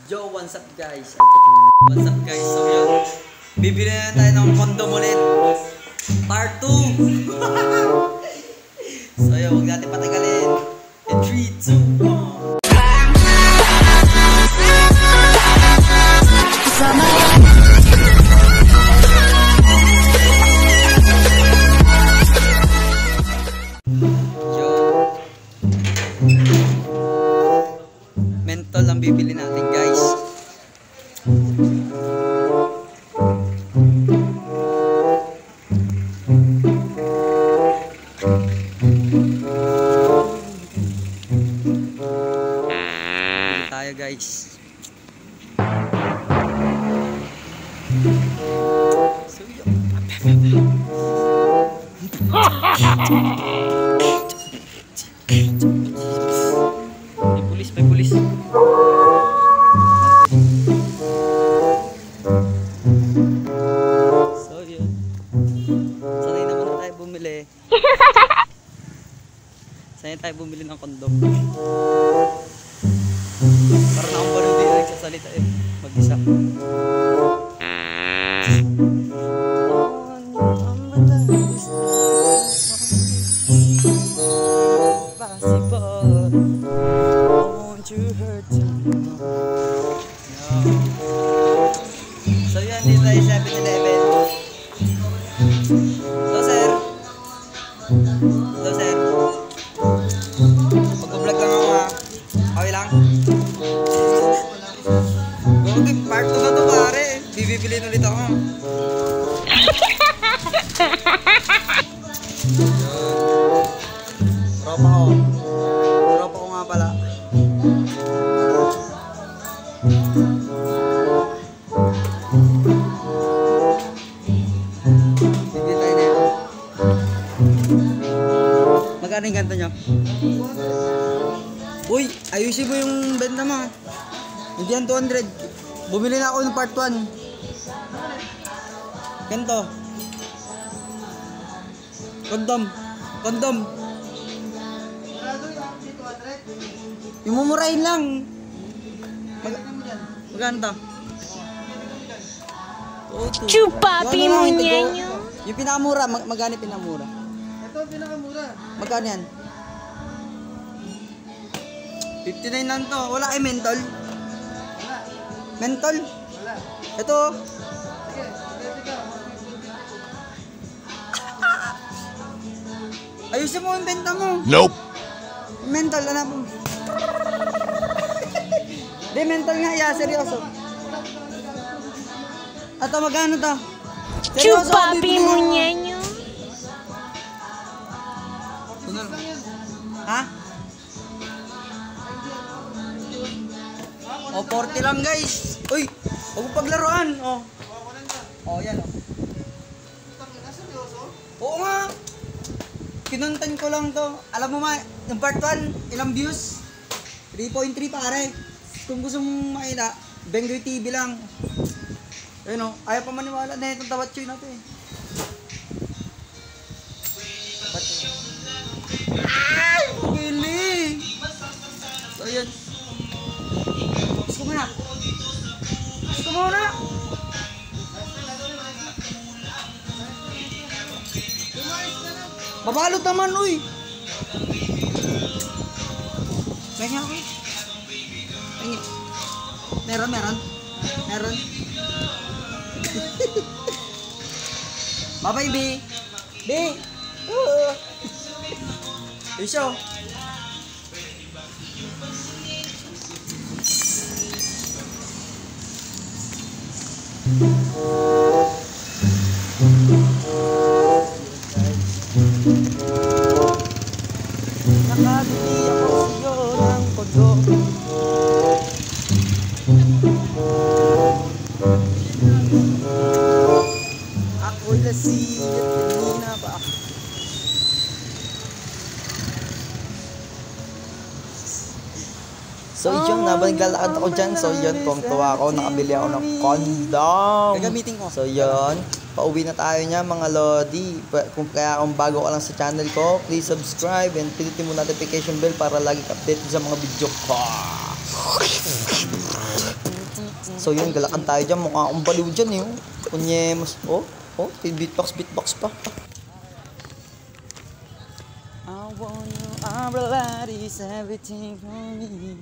Yo, what's up guys? What's up guys? So yun, bibili na tayo ng condom ulit. Part 2. So yun, huwag natin patagalin. In 3, 2, 1. Mentol ang bibili natin guys. Bili tayo guys. So yun. May pulis. So yun. Sanay naman na tayo bumili. Sanay tayo bumili ng kondom. Parang akong baro din nagsasalita eh. Mag-isa. So yan, dito tayo 7-Eleven. Hello sir. Hello sir. Mag-vlog lang ako ha. Okay lang. Okay, part 2 na to pare. Bibibilin ulit ako. Tropa ko. Tropa ko nga pala. Magkano yung ganito nyo? Uy, ayusin mo yung benta mo. Hindi yan 200. Bumili na ako ng part 1. Ganito. Kondom. Yung mumurahin lang. Magkano to? Chupapi mo niya. Yung pinakamura, magkano pinamura? Ito pinakamura. Magkano yan? 59 lang to. Wala kay mentol? Wala. Mentol? Wala. Ito. Sige. Ayusin mo yung benta mo. Nope. Mentol, alam mo. Di, mentol nga. Ya, seryoso. Ato, magkano to? Chupapi mo niya. Ha? O, 40 lang guys. Uy, huwag mo paglaruan. O. O, yan o. Oo nga. Kinuntan ko lang to. Alam mo ma, yung part 1, ilang views? 3.3 pare. Kung gusto mong makita, Bengoy TV lang. Ayun o, ayaw pa maniwala na itong tabatsoy natin eh. Ay! Pili! So yun. Gusto mo na. Babalot naman uy. Kaya ako. Meron. Bye-bye, B. Isyo. Nakabili ako sa'yo ng kondom. Ako'y lasing at kanina pa. So yun, nabanggalakad ako dyan. So yun, tuwa ako, nakabili ako ng condom. Gagamitin ko. So yun, pauwi na tayo niya mga lodi. Kung bago ka lang sa channel ko, please subscribe and pindutin mo notification bell para lagi ka update sa mga video ko. So yun, galakan tayo dyan. Mukha akong baliw dyan eh. Kunyemos. Beatbox pa. I want you, umbrella is everything for me.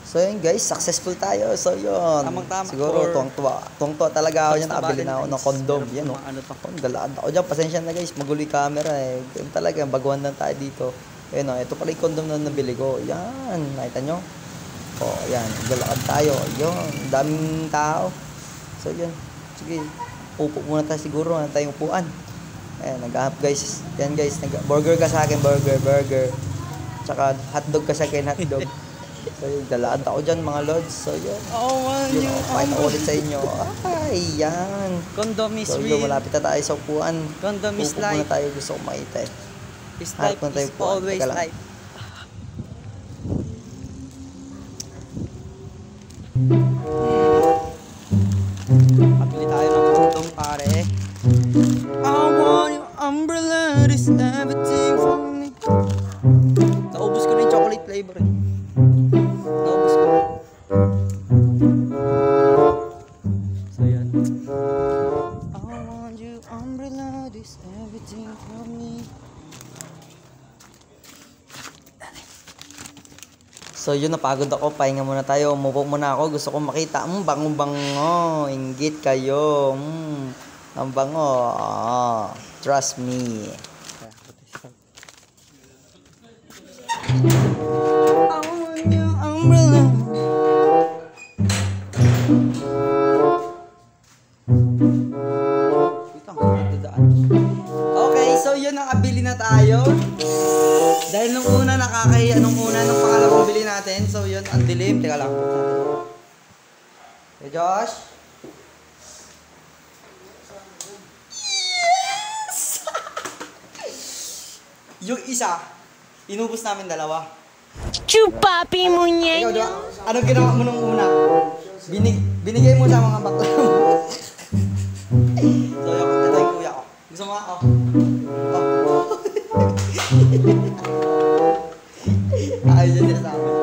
So yun guys, successful tayo. So yun, Tamang-tama. siguro tuwang-tuwa talaga ako dyan. Nakabili na ako ng condom. Yan o. Ano to? Galaan ako dyan. Pasensya na guys, magulo yung camera eh. Yun talaga, baguhan lang tayo dito. Ayun o, ito pala yung condom na nabili ko. Yan, nakita nyo? O, yan, galakad tayo. Yun, daming tao. So yun, sige, upo muna tayo siguro. Ano tayong upuan. Ayan, nag-ahap guys. Yan guys, burger ka sa akin, burger. Tsaka hotdog ka sa akin, hotdog. So yun, galaan ako dyan mga lods. So yun, yun o, pakita ulit sa inyo. Ay, yan. Condom is So real. yun, malapit na tayo sa upuan. Condom is Upo muna life. tayo, gusto ko makita eh. Is Harap life na tayo is po. always Teka lang. life. Pabili tayo ng condom pare. I want your umbrella is everything for me. Naubos ko na yung chocolate flavor eh. Naubos ko na. So yan. I want you umbrella is everything for me. So yun, napagod ako, pahinga muna tayo, umupo muna ako, gusto ko makita, bango-bango, inggit kayo, ang bango, trust me. I want your umbrella. Okay, so yun, nakabili na tayo. Dahil nung una nakakahiya, nung pangalawang bili natin, so yun, ang dilim, teka lang. Hey Josh? Yung isa, inubos namin dalawa. Chupapi mo Ikaw, niya diba? Anong ginawa mo nung una? Binigay mo sa mga bakla mo. So, ito yung kuya ko. Gusto mo nga? Ayos yun sa amin.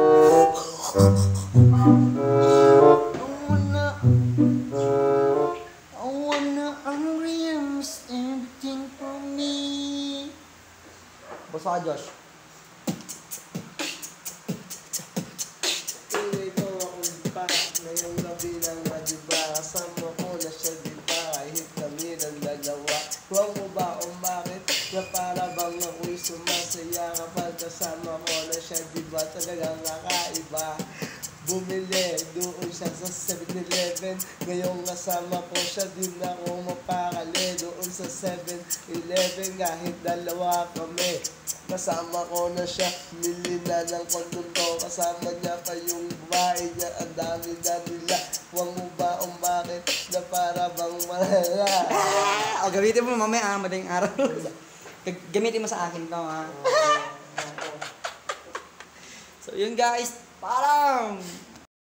I wanna unrealize everything for me. Basta ka, Josh. Ito akong pa, ngayong gabi lang na diba, kasama ko na siya diba, kahit kami ng dalawa. Huwag mo ba kung bakit, na para bang ako'y sumasaya kapag kasama ko na siya diba, talagang kakaiba. Bumili doon siya sa 7-Eleven, ngayong kasama ko siya din ako mapakali doon sa 7-Eleven, kahit dalawa kami. Kasama ko na siya, mili na ng kondom to, kasama niya pa yung babae niya, ang dami na nila. Huwag mo ba kung bakit, na para bang malala. O, gamitin mo mamaya, madaling araw. Gamitin mo sa akin to, ha? So, yun guys, parang